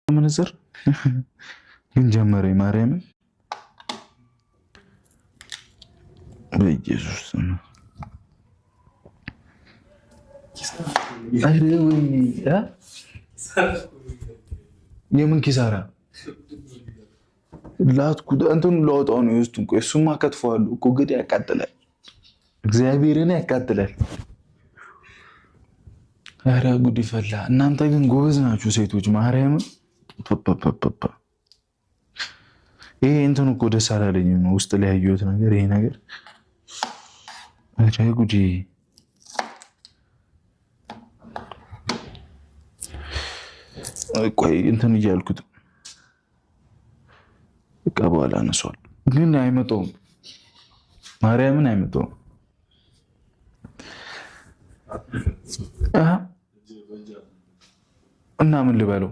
منظر ግን ጀመረ ማርያምን በኢየሱስ ስም አይደውኝ የምን ኪሳራ ላትኩ እንትን ለወጣው ነው ይስቱን ቆይ እሱማ ከትፈዋል እኮ ግድ ያቃጥላል እግዚአብሔርን ያቃጥላል አረ ጉድ ይፈላ እናንተ ግን ጎበዝ ናችሁ ሴቶች ማርያምን ፐፐፐ ይሄ እንትን እኮ ደስ አላለኝም ነው ውስጥ ላይ ያየሁት ነገር ይሄ ነገር አረ ጉድ ቆይ እንትን እያልኩት በቃ በኋላ አነሷል ግን አይመጣውም ማርያምን አይመጣውም እና ምን ልበለው